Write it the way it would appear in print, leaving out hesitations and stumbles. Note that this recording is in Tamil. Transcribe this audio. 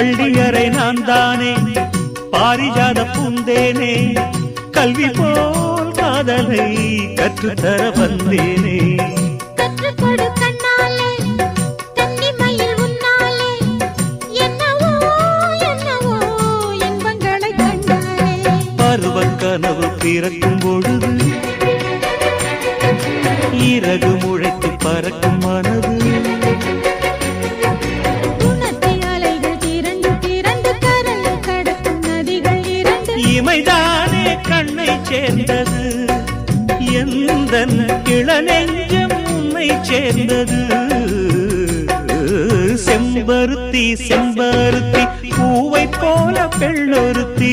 பள்ளியறை நான் தானே பாரிஜாத பூந்தேனே கல்வி போல் காதலை கற்றுத்தர வந்தேனே கற்றுக்கொடு கண்ணாலே கன்னிமயில் உன்னாலே என்னவோ என்னவோ இன்பங்களை கண்டாலே பருவக் கனவு பிறக்கும் பொழுது இறகு முளைத்து பறக்கும் மனது இமைதானே கண்ணை சேர்ந்தது எந்தன் இளநெஞ்சம் உன்னை சேர்ந்தது செம்பருத்தி செம்பருத்தி பூவை போல பெண்ணொருத்தி